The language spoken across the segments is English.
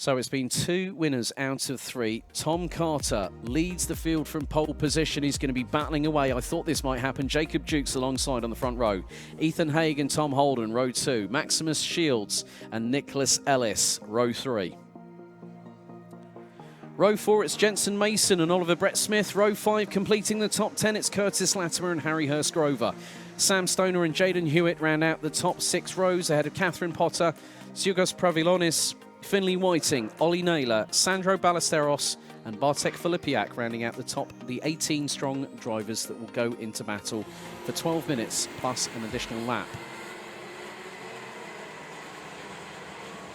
So it's been 2 winners out of 3. Tom Carter leads the field from pole position. He's going to be battling away. I thought this might happen. Jacob Jukes alongside on the front row. Ethan Haig and Tom Holden, row 2. Maximus Shields and Nicholas Ellis, row 3. Row 4, it's Jensen Mason and Oliver Brett Smith. Row 5, completing the top 10, it's Curtis Latimer and Harry Hurst Grover. Sam Stoner and Jaden Hewitt round out the top 6 rows ahead of Catherine Potter, Tsiugos Pravilonis, Finley Whiting, Ollie Naylor, Sandro Ballesteros and Bartek Filipiak rounding out the top, the 18 strong drivers that will go into battle for 12 minutes plus an additional lap.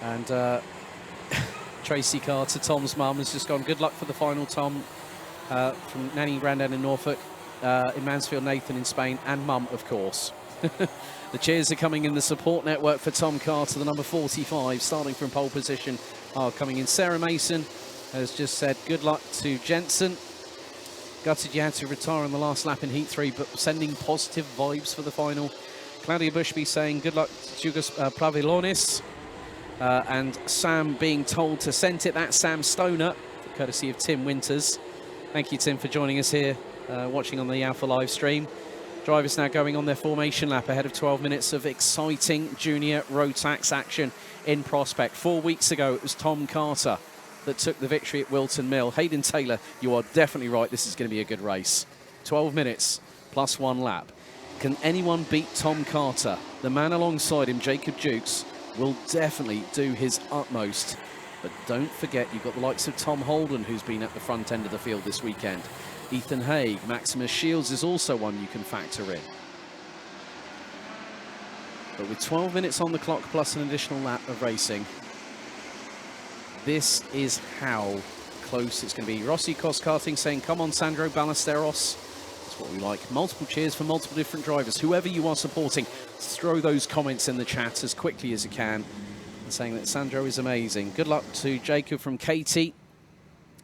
And Tracy Carter, Tom's mum, has just gone, good luck for the final, Tom, from Nanny Grandad in Norfolk, in Mansfield, Nathan in Spain, and mum, of course. The cheers are coming in the support network for Tom Carter, the number 45, starting from pole position, are coming in. Sarah Mason has just said, good luck to Jensen. Gutted you had to retire on the last lap in Heat 3, but sending positive vibes for the final. Claudia Bushby saying, good luck to Tsiugos Pravilonis. And Sam being told to send it. That's Sam Stoner, courtesy of Tim Winters. Thank you, Tim, for joining us here, watching on the Alpha live stream. Drivers now going on their formation lap ahead of 12 minutes of exciting junior Rotax action in Prospect. 4 weeks ago, it was Tom Carter that took the victory at Wilton Mill. Hayden Taylor, you are definitely right. This is going to be a good race. 12 minutes plus 1 lap. Can anyone beat Tom Carter? The man alongside him, Jacob Jukes, will definitely do his utmost. But don't forget, you've got the likes of Tom Holden, who's been at the front end of the field this weekend. Ethan Haig, Maximus Shields is also one you can factor in. But with 12 minutes on the clock plus an additional lap of racing, this is how close it's going to be. Rossi Cos Karting saying, come on, Sandro Ballesteros. That's what we like. Multiple cheers for multiple different drivers. Whoever you are supporting, throw those comments in the chat as quickly as you can, and saying that Sandro is amazing. Good luck to Jacob from Katie.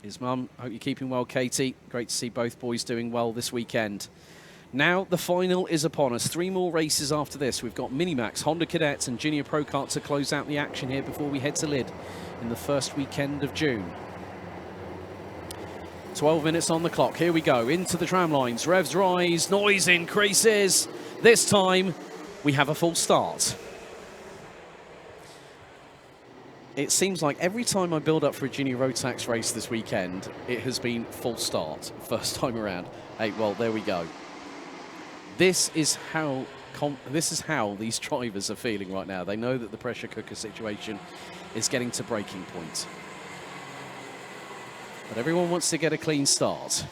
His mum, hope you're keeping well, Katie. Great to see both boys doing well this weekend. Now the final is upon us. 3 more races after this. We've got Minimax, Honda Cadets and Junior Pro Kart to close out the action here before we head to Lid in the first weekend of June. 12 minutes on the clock. Here we go. Into the tram lines. Revs rise. Noise increases. This time we have a full start. It seems like every time I build up for a junior Rotax race this weekend, it has been full start first time around. Hey, well, there we go. This is how these drivers are feeling right now. They know that the pressure cooker situation is getting to breaking point. But everyone wants to get a clean start.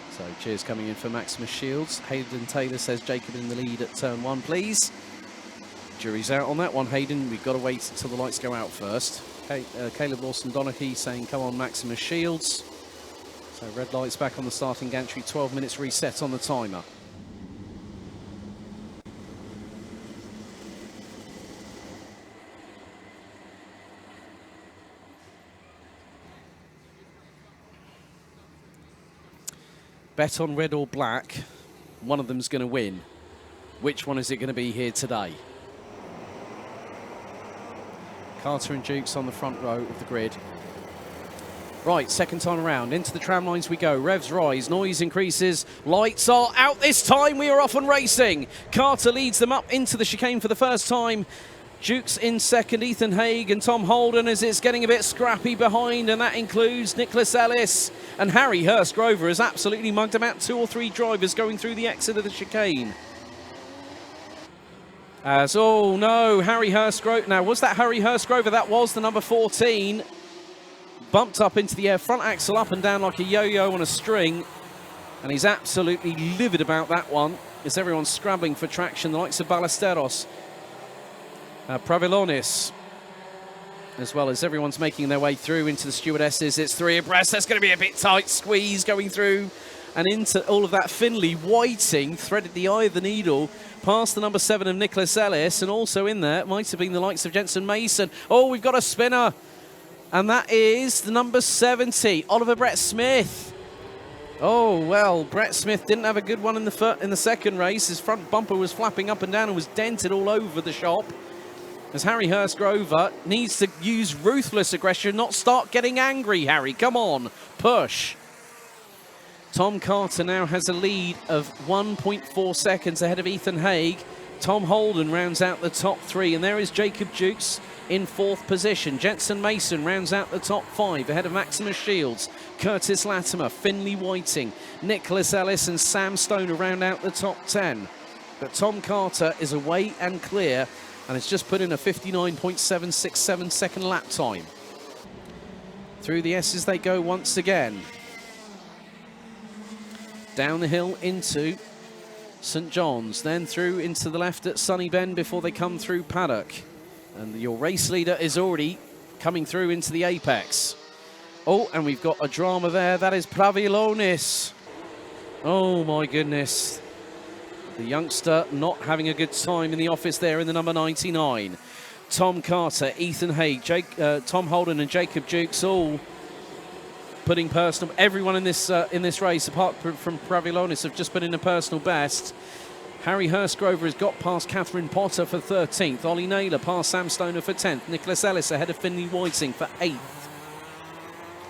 So cheers coming in for Maximus Shields. Hayden Taylor says Jacob in the lead at turn 1, please. Jury's out on that one, Hayden. We've got to wait until the lights go out first. Caleb Lawson-Donaghy saying, come on, Maximus Shields. So red lights back on the starting gantry. 12 minutes reset on the timer. Bet on red or black. One of them's going to win. Which one is it going to be here today? Carter and Jukes on the front row of the grid. Right, second time around. Into the tram lines we go. Revs rise. Noise increases. Lights are out this time. We are off and racing. Carter leads them up into the chicane for the first time. Jukes in second, Ethan Haig and Tom Holden as it's getting a bit scrappy behind, and that includes Nicholas Ellis. And Harry Hurst Grover has absolutely mugged about 2 or 3 drivers going through the exit of the chicane. As, oh no, Harry Hurst Grover. Now, was that Harry Hurst Grover? That was the number 14. Bumped up into the air, front axle up and down like a yo-yo on a string. And he's absolutely livid about that one as everyone's scrabbling for traction. The likes of Ballesteros. Pravilonis, as well as everyone's making their way through into the stewardesses. It's 3 abreast. That's going to be a bit tight squeeze going through and into all of that. Finley Whiting threaded the eye of the needle past the number 7 of Nicholas Ellis, and also in there might have been the likes of Jensen Mason. Oh, we've got a spinner, and that is the number 70, Oliver Brett Smith. Oh, well, Brett Smith didn't have a good one in the second race. His front bumper was flapping up and down and was dented all over the shop. As Harry Hurst-Grover needs to use ruthless aggression, not start getting angry, Harry. Come on, push. Tom Carter now has a lead of 1.4 seconds ahead of Ethan Haig. Tom Holden rounds out the top three, and there is Jacob Jukes in fourth position. Jensen Mason rounds out the top five ahead of Maximus Shields, Curtis Latimer, Finley Whiting, Nicholas Ellis and Sam Stoner round out the top 10. But Tom Carter is away and clear and has just put in a 59.767 second lap time. Through the S's they go once again. Down the hill into St John's, then through into the left at Sunny Bend before they come through Paddock. And your race leader is already coming through into the apex. Oh, and we've got a drama there. That is Pravilonis. Oh, my goodness. The youngster not having a good time in the office there in the number 99. Tom Carter, Ethan Haig, Tom Holden and Jacob Jukes all putting personal... Everyone in this race, apart from Pravilonis, have just put in a personal best. Harry Hurst-Grover has got past Catherine Potter for 13th. Ollie Naylor past Sam Stoner for 10th. Nicholas Ellis ahead of Finley Whiting for 8th.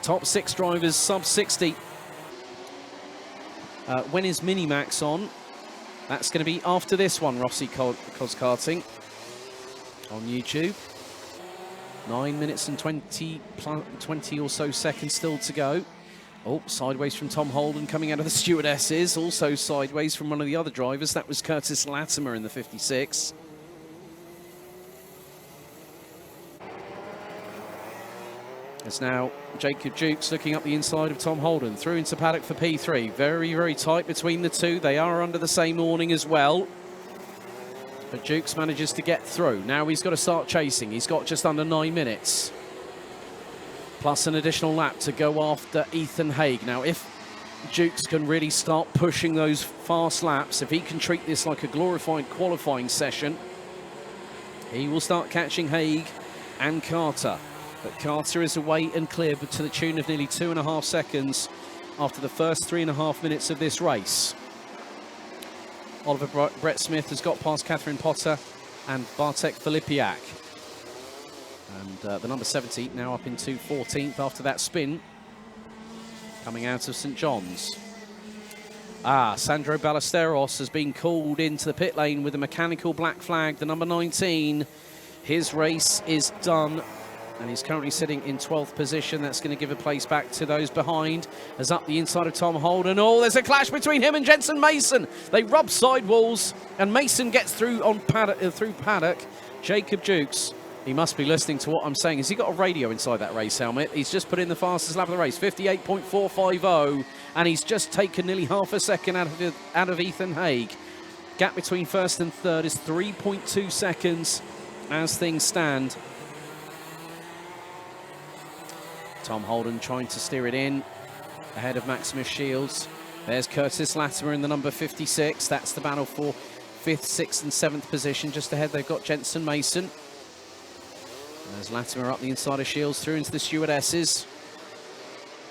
Top 6 drivers, sub 60. When is Minimax on? That's going to be after this one, Rossi Cos Karting on YouTube. 9 minutes and 20 or so seconds still to go. Oh, sideways from Tom Holden coming out of the stewardesses. Also sideways from one of the other drivers. That was Curtis Latimer in the 56. It's now Jacob Jukes looking up the inside of Tom Holden. Through into paddock for P3. Very, very tight between the two. They are under the same awning as well. But Jukes manages to get through. Now he's got to start chasing. He's got just under 9 minutes. Plus an additional lap to go after Ethan Haig. Now, if Jukes can really start pushing those fast laps, if he can treat this like a glorified qualifying session, he will start catching Haig and Carter. But Carter is away and clear, but to the tune of nearly 2.5 seconds after the first 3.5 minutes of this race. Oliver Brett Smith has got past Catherine Potter and Bartek Filipiak. And the number 70 now up into 14th after that spin, coming out of St John's. Sandro Ballesteros has been called into the pit lane with a mechanical black flag, the number 19. His race is done, and he's currently sitting in 12th position. That's going to give a place back to those behind. As up the inside of Tom Holden. Oh, there's a clash between him and Jensen Mason. They rub sidewalls, and Mason gets through on through paddock. Jacob Jukes, he must be listening to what I'm saying. Has he got a radio inside that race helmet? He's just put in the fastest lap of the race, 58.450, and he's just taken nearly half a second out of Ethan Haig. Gap between first and third is 3.2 seconds as things stand. Tom Holden trying to steer it in ahead of Maximus Shields. There's Curtis Latimer in the number 56. That's the battle for 5th, 6th and 7th position. Just ahead they've got Jensen Mason. There's Latimer up the inside of Shields through into the stewardesses.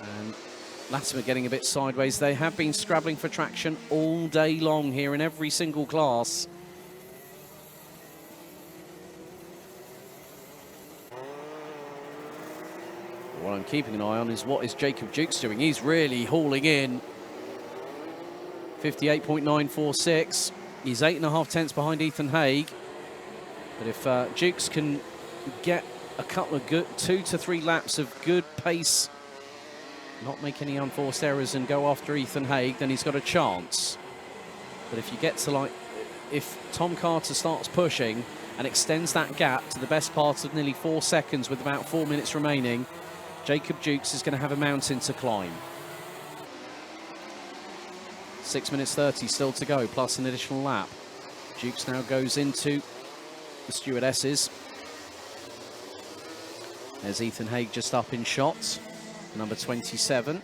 And Latimer getting a bit sideways. They have been scrabbling for traction all day long here in every single class. What I'm keeping an eye on is what is Jacob Jukes doing. He's really hauling in. 58.946. He's 8.5 tenths behind Ethan Haig. But if Jukes can get a couple of good 2 to 3 laps of good pace, not make any unforced errors and go after Ethan Haig, then he's got a chance. But if you get to if Tom Carter starts pushing and extends that gap to the best part of nearly 4 seconds with about 4 minutes remaining, Jacob Jukes is going to have a mountain to climb. 6 minutes 30 still to go, plus an additional lap. Jukes now goes into the stewardesses. There's Ethan Haig just up in shots, number 27.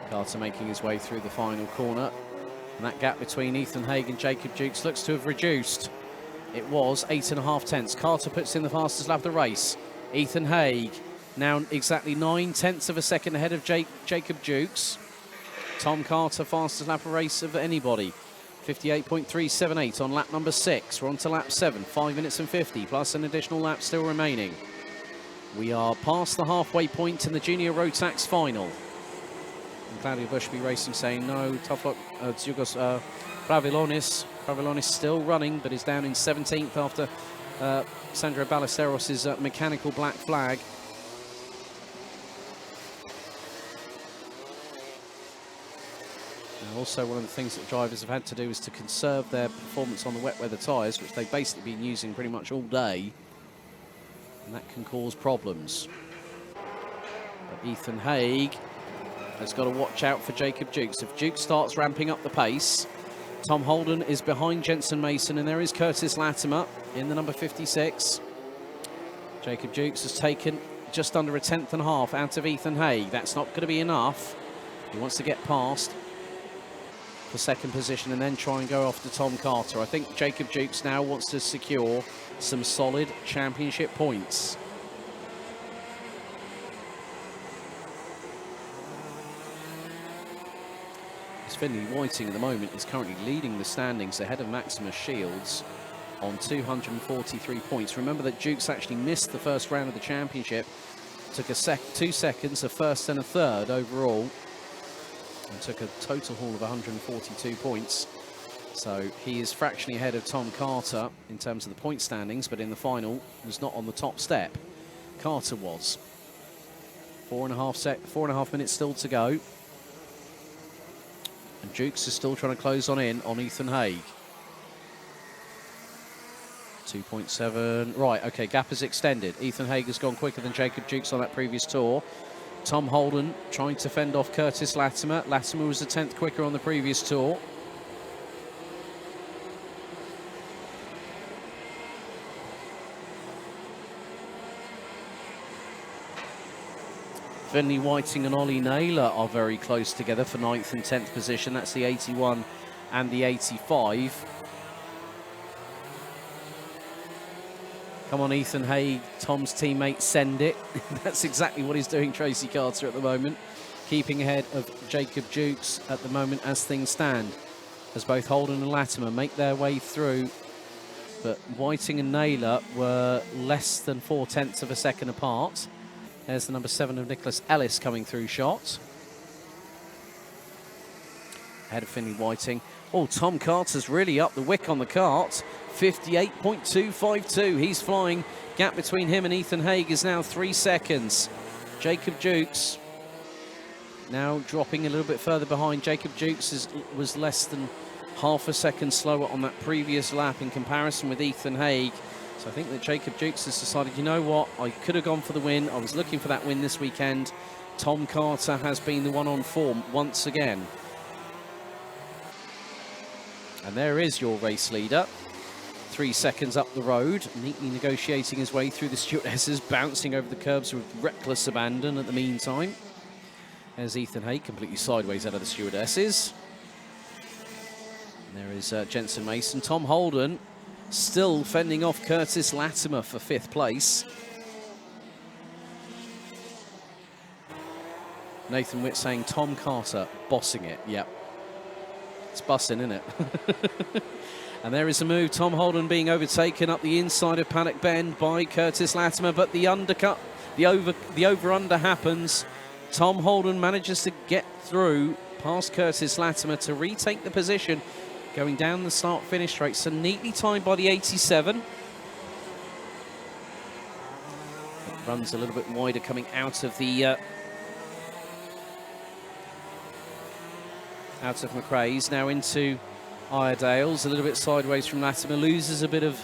Carter making his way through the final corner. And that gap between Ethan Haig and Jacob Jukes looks to have reduced. It was 8.5 tenths. Carter puts in the fastest lap of the race. Ethan Haig now exactly 9/10 of a second ahead of Jacob Jukes. Tom Carter, fastest lap of race of anybody. 58.378 on lap number 6. We're on to lap 7, 5 minutes and 50, plus an additional lap still remaining. We are past the halfway point in the Junior Rotax final. And Claudio Bushby Racing saying no, tough luck, Zugos Pravilonis. Pravilonis still running, but is down in 17th after Sandro Ballesteros' mechanical black flag. Now also one of the things that drivers have had to do is to conserve their performance on the wet weather tyres, which they've basically been using pretty much all day. And that can cause problems. But Ethan Haig has got to watch out for Jacob Jukes. If Jukes starts ramping up the pace, Tom Holden is behind Jensen Mason, and there is Curtis Latimer in the number 56. Jacob Jukes has taken just under a 10th and a half out of Ethan Haig. That's not going to be enough. He wants to get past for second position and then try and go off to Tom Carter. I think Jacob Jukes now wants to secure some solid championship points. Finley Whiting at the moment is currently leading the standings ahead of Maximus Shields on 243 points. Remember that Jukes actually missed the first round of the championship, took 2 seconds, a first and a third overall, and took a total haul of 142 points. So he is fractionally ahead of Tom Carter in terms of the point standings, but in the final was not on the top step. Carter was. 4.5 minutes still to go. And Jukes is still trying to close on in on Ethan Haig. 2.7. Right, okay, gap is extended. Ethan Haig has gone quicker than Jacob Jukes on that previous tour. Tom Holden trying to fend off Curtis Latimer. Latimer was a 10th quicker on the previous tour. Finley Whiting and Ollie Naylor are very close together for 9th and 10th position. That's the 81 and the 85. Come on, Ethan Haig, Tom's teammate, send it. That's exactly what he's doing, Tracy Carter, at the moment. Keeping ahead of Jacob Jukes at the moment as things stand. As both Holden and Latimer make their way through. But Whiting and Naylor were less than 4/10 of a second apart. There's the number 7 of Nicholas Ellis coming through shot. Ahead of Finley Whiting. Oh, Tom Carter's really up the wick on the kart. 58.252. He's flying. Gap between him and Ethan Haig is now 3 seconds. Jacob Jukes now dropping a little bit further behind. Jacob Jukes was less than half a second slower on that previous lap in comparison with Ethan Haig. So I think that Jacob Jukes has decided, you know what, I could have gone for the win. I was looking for that win this weekend. Tom Carter has been the one on form once again. And there is your race leader. 3 seconds up the road, neatly negotiating his way through the stewardesses, bouncing over the curbs with reckless abandon at the meantime. There's Ethan Haig, completely sideways out of the stewardesses. And there is Jensen Mason. Tom Holden still fending off Curtis Latimer for 5th place. Nathan Witt saying Tom Carter bossing it. Yep. It's bussing, isn't it? And there is a move. Tom Holden being overtaken up the inside of Paddock Bend by Curtis Latimer, but the undercut, the over-under happens. Tom Holden manages to get through past Curtis Latimer to retake the position. Going down the start-finish straight, so neatly timed by the 87. It runs a little bit wider coming out of the out of McRae's, now into Iredale's, a little bit sideways from Latimer, loses a bit of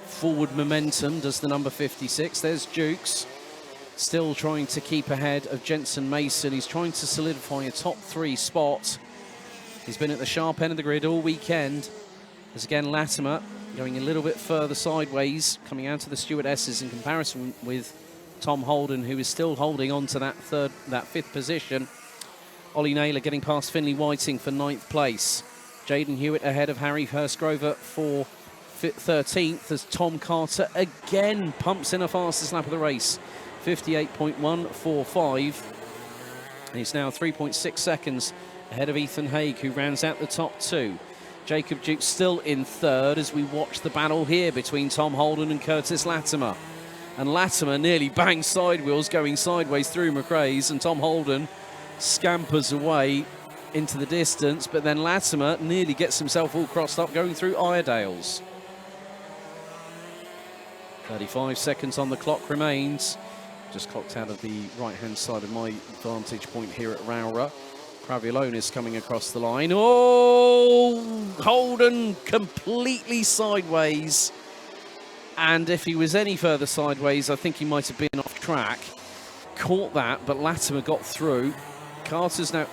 forward momentum, does the number 56. There's Jukes, still trying to keep ahead of Jensen Mason. He's trying to solidify a top 3 spot. He's been at the sharp end of the grid all weekend. As again, Latimer going a little bit further sideways, coming out of the stewardesses in comparison with Tom Holden, who is still holding on to that 5th position. Ollie Naylor getting past Finley Whiting for 9th place. Jaden Hewitt ahead of Harry Hurstgrover for 13th as Tom Carter again pumps in a fastest lap of the race, 58.145. And he's now 3.6 seconds ahead of Ethan Haig, who rounds out the top 2. Jacob Duke still in 3rd as we watch the battle here between Tom Holden and Curtis Latimer. And Latimer nearly bangs sidewheels going sideways through McRae's, and Tom Holden scampers away into the distance, but then Latimer nearly gets himself all crossed up going through Iredale's. 35 seconds on the clock remains. Just clocked out of the right-hand side of my vantage point here at Rowrah. Pravilonis coming across the line. Oh, Holden completely sideways. And if he was any further sideways, I think he might have been off track. Caught that, but Latimer got through. Carter's now...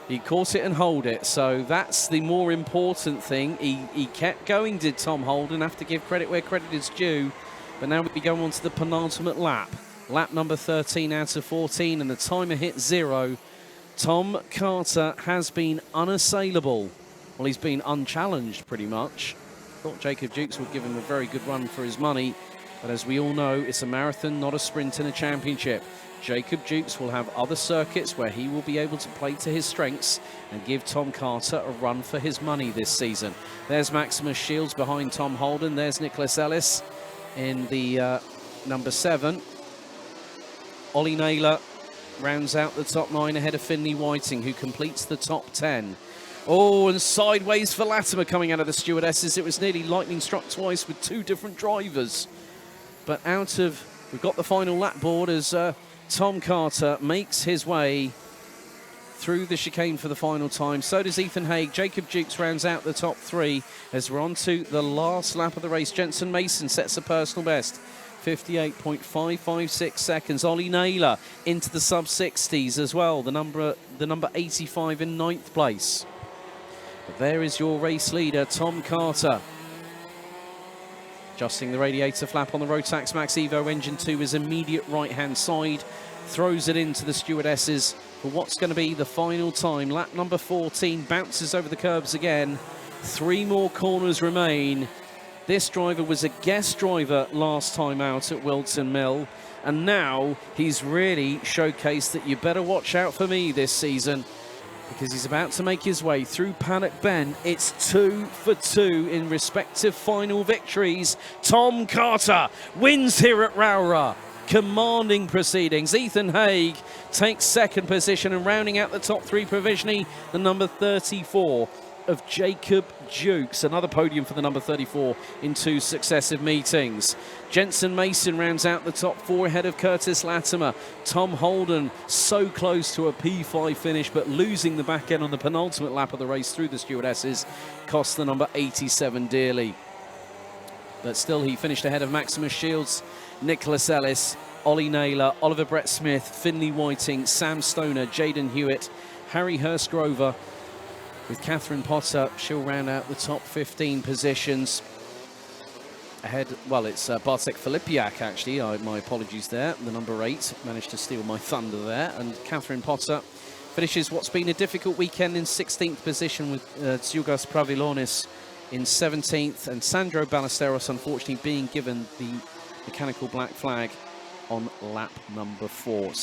He caught it and hold it, so that's the more important thing. He kept going, did Tom Holden. Have to give credit where credit is due. But now we go on to the penultimate lap. Lap number 13 out of 14, and the timer hit 0. Tom Carter has been unassailable. Well, he's been unchallenged pretty much. Thought Jacob Dukes would give him a very good run for his money. But as we all know, it's a marathon, not a sprint in a championship. Jacob Dukes will have other circuits where he will be able to play to his strengths and give Tom Carter a run for his money this season. There's Maximus Shields behind Tom Holden. There's Nicholas Ellis in the number 7. Ollie Naylor rounds out the top 9 ahead of Finley Whiting, who completes the top 10. Oh, and sideways for Latimer coming out of the stewardesses. It was nearly lightning struck twice with 2 different drivers. But we've got the final lap board as Tom Carter makes his way through the chicane for the final time. So does Ethan Haig. Jacob Dukes rounds out the top 3 as we're on to the last lap of the race. Jensen Mason sets a personal best, 58.556 seconds. Ollie Naylor into the sub-60s as well, the number 85 in 9th place. But there is your race leader, Tom Carter. Adjusting the radiator flap on the Rotax Max Evo engine to his immediate right-hand side. Throws it into the stewardesses for what's going to be the final time. Lap number 14 bounces over the curbs again. 3 more corners remain. This driver was a guest driver last time out at Wilton Mill. And now he's really showcased that you better watch out for me this season, because he's about to make his way through Paddock Bend. It's 2 for 2 in respective final victories. Tom Carter wins here at Rowrah. Commanding proceedings. Ethan Haig takes 2nd position, and rounding out the top 3 provisionally, the number 34 of Jacob Dukes. Another podium for the number 34 in 2 successive meetings. Jensen Mason rounds out the top 4 ahead of Curtis Latimer. Tom Holden so close to a P5 finish, but losing the back end on the penultimate lap of the race through the stewardesses cost the number 87 dearly. But still, he finished ahead of Maximus Shields, Nicholas Ellis, Ollie Naylor, Oliver Brett Smith, Finley Whiting, Sam Stoner, Jaden Hewitt, Harry Hurst-Grover. With Catherine Potter, she'll round out the top 15 positions. Ahead, well, it's Bartek Filipiak, actually. My apologies there. The number 8 managed to steal my thunder there. And Catherine Potter finishes what's been a difficult weekend in 16th position with Tsiugas Pravilonis in 17th. And Sandro Ballesteros, unfortunately, being given the mechanical black flag on lap number 4. So